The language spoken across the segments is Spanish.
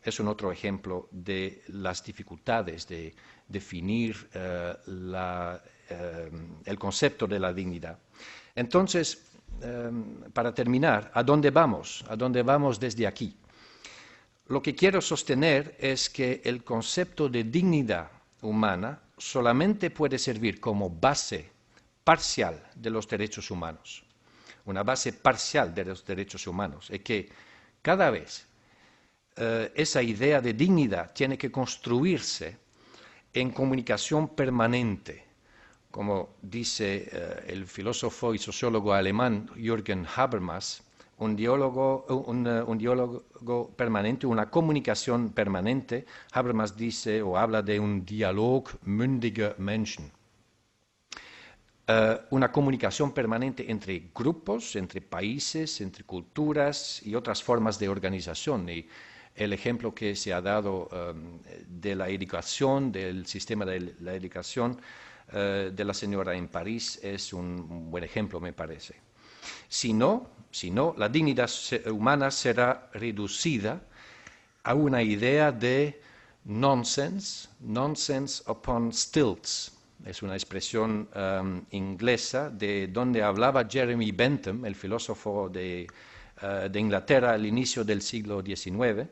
es un otro ejemplo de las dificultades de definir el concepto de la dignidad. Entonces, para terminar, ¿a dónde vamos? ¿A dónde vamos desde aquí? Lo que quiero sostener es que el concepto de dignidad humana solamente puede servir como base parcial de los derechos humanos, una base parcial de los derechos humanos, y que cada vez esa idea de dignidad tiene que construirse en comunicación permanente, como dice el filósofo y sociólogo alemán Jürgen Habermas, un diálogo permanente, una comunicación permanente. Habermas dice o habla de un Dialog mündiger Menschen. Una comunicación permanente entre grupos, entre países, entre culturas y otras formas de organización. Y el ejemplo que se ha dado de la educación, del sistema de la educación de la señora en París es un buen ejemplo, me parece. Si no, la dignidad humana será reducida a una idea de nonsense upon stilts. Es una expresión inglesa de donde hablaba Jeremy Bentham, el filósofo de Inglaterra al inicio del siglo XIX,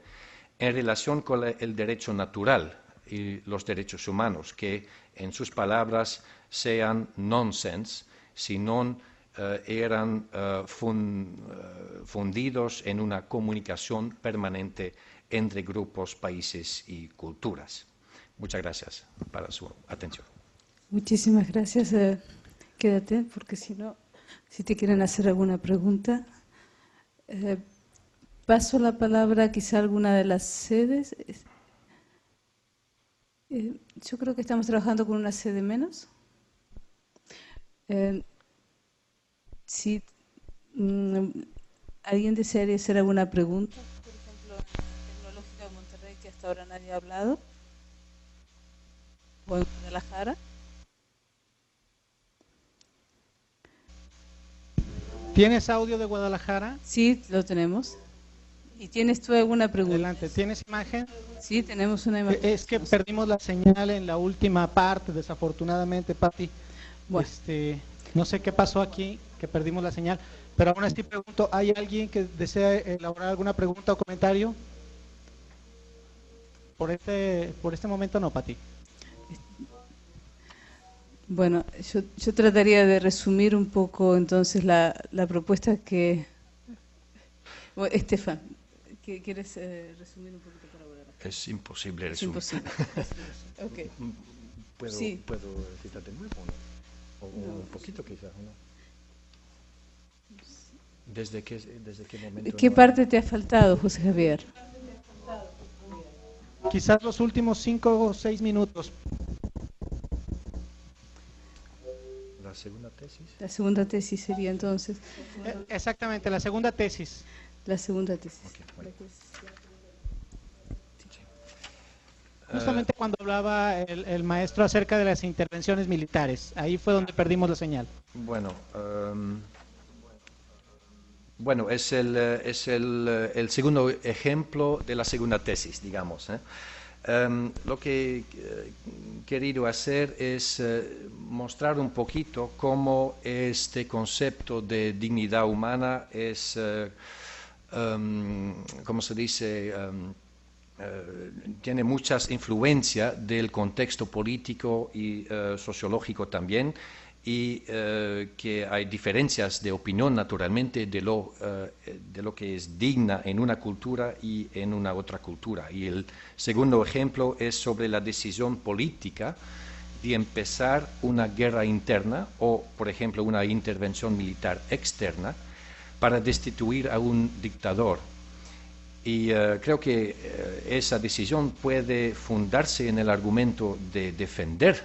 en relación con el derecho natural y los derechos humanos, que en sus palabras sean nonsense, sino eran fundidos en una comunicación permanente entre grupos, países y culturas. Muchas gracias para su atención. Muchísimas gracias. Quédate, porque si no, si te quieren hacer alguna pregunta. Paso la palabra quizá a alguna de las sedes. Yo creo que estamos trabajando con una sede menos. Si alguien desearía hacer alguna pregunta, por ejemplo, en la Tecnológica de Monterrey, que hasta ahora nadie ha hablado, o en Guadalajara. ¿Tienes audio de Guadalajara? Sí, lo tenemos. ¿Y tienes tú alguna pregunta? Adelante, ¿tienes imagen? Sí, tenemos una imagen. Es que perdimos la señal en la última parte, desafortunadamente, Pati. Bueno. No sé qué pasó aquí, que perdimos la señal, pero aún así pregunto, ¿hay alguien que desea elaborar alguna pregunta o comentario? Por este momento no, Pati. Bueno, yo trataría de resumir un poco entonces la propuesta que... Bueno, Estefan, ¿quieres resumir un poquito para volver? Es imposible resumir. Es imposible. Okay. ¿Puedo citar de nuevo o no? Un poquito quizás, ¿no? ¿Desde qué momento? ¿Qué parte te ha faltado, José Javier? Quizás los últimos 5 o 6 minutos. ¿La segunda tesis? La segunda tesis sería entonces. Exactamente, la segunda tesis. La segunda tesis. Okay, bueno. Justamente cuando hablaba el maestro acerca de las intervenciones militares, ahí fue donde perdimos la señal. Bueno, es el segundo ejemplo de la segunda tesis, digamos. Lo que he querido hacer es mostrar un poquito cómo este concepto de dignidad humana es, ¿cómo se dice?, tiene muchas influencias del contexto político y sociológico también, y que hay diferencias de opinión naturalmente de lo que es digna en una cultura y en una otra cultura. Y el segundo ejemplo es sobre la decisión política de empezar una guerra interna o, por ejemplo, una intervención militar externa para destituir a un dictador. Y creo que esa decisión puede fundarse en el argumento de defender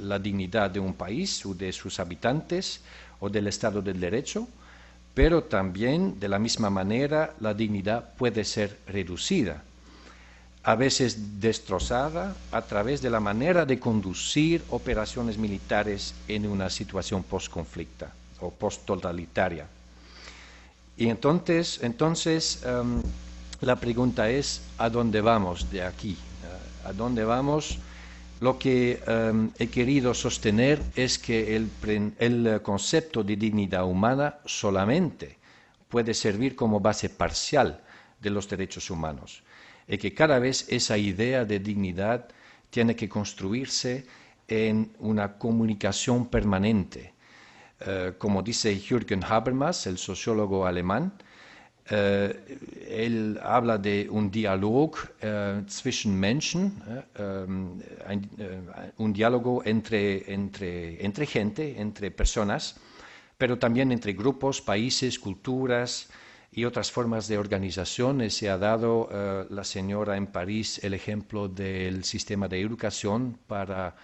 la dignidad de un país o de sus habitantes o del Estado del Derecho, pero también de la misma manera la dignidad puede ser reducida, a veces destrozada a través de la manera de conducir operaciones militares en una situación post-conflicta o post-totalitaria. Y entonces la pregunta es, ¿a dónde vamos de aquí? ¿A dónde vamos? Lo que he querido sostener es que el concepto de dignidad humana solamente puede servir como base parcial de los derechos humanos, y que cada vez esa idea de dignidad tiene que construirse en una comunicación permanente. Como dice Jürgen Habermas, el sociólogo alemán, él habla de un diálogo zwischen Menschen, un diálogo entre gente, entre personas, pero también entre grupos, países, culturas y otras formas de organización. Se ha dado la señora en París el ejemplo del sistema de educación para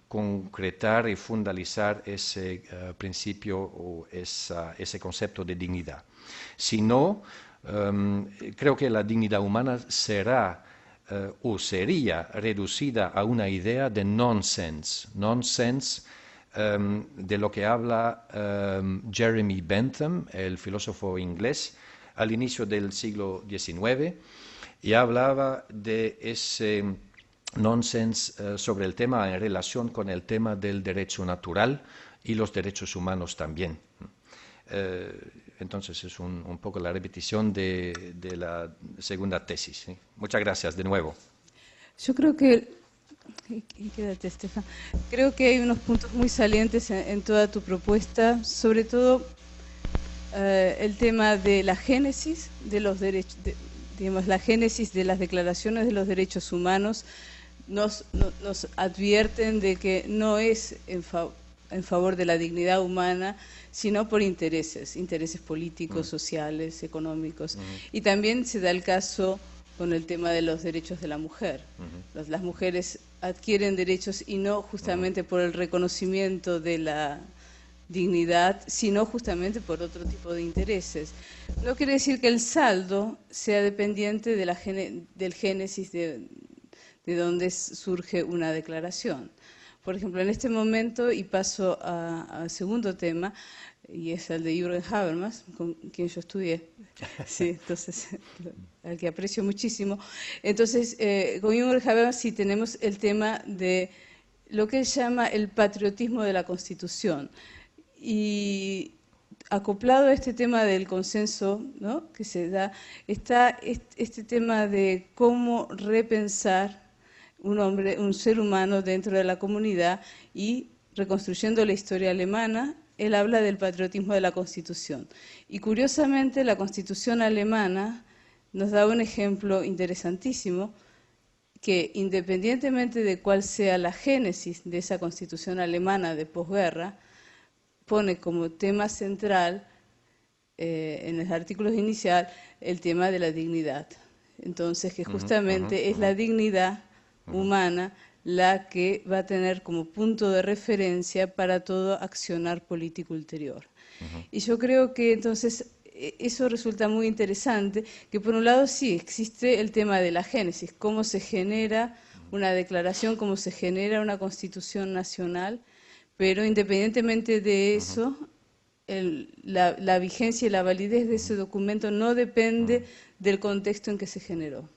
concretar y fundamentar ese principio o ese concepto de dignidad. Si no, creo que la dignidad humana será o sería reducida a una idea de nonsense de lo que habla Jeremy Bentham, el filósofo inglés, al inicio del siglo XIX, y hablaba de ese nonsense sobre el tema en relación con el tema del derecho natural y los derechos humanos también. Entonces es un poco la repetición de la segunda tesis. ¿Sí? Muchas gracias de nuevo. Yo creo que, quédate, Estefan, creo que hay unos puntos muy salientes en toda tu propuesta, sobre todo el tema de la génesis de los derechos, digamos, la génesis de las declaraciones de los derechos humanos nos advierten de que no es en favor de la dignidad humana, sino por intereses políticos, sociales, económicos. Y también se da el caso con el tema de los derechos de la mujer. Las mujeres adquieren derechos y no justamente por el reconocimiento de la dignidad, sino justamente por otro tipo de intereses. No quiere decir que el saldo sea dependiente de del génesis de donde surge una declaración. Por ejemplo, en este momento, y paso al segundo tema, y es el de Jürgen Habermas, con quien yo estudié, sí, entonces, al que aprecio muchísimo. Entonces, con Jürgen Habermas sí tenemos el tema de lo que él llama el patriotismo de la Constitución. Y acoplado a este tema del consenso, ¿no?, que se da, está este tema de cómo repensar un ser humano dentro de la comunidad, y reconstruyendo la historia alemana, él habla del patriotismo de la Constitución. Y curiosamente la Constitución alemana nos da un ejemplo interesantísimo, que independientemente de cuál sea la génesis de esa Constitución alemana de posguerra, pone como tema central en los artículos inicial el tema de la dignidad. Entonces, que justamente es la dignidad humana la que va a tener como punto de referencia para todo accionar político ulterior. Y yo creo que entonces eso resulta muy interesante, que por un lado sí existe el tema de la génesis, cómo se genera una declaración, cómo se genera una constitución nacional, pero independientemente de eso, la vigencia y la validez de ese documento no depende del contexto en que se generó.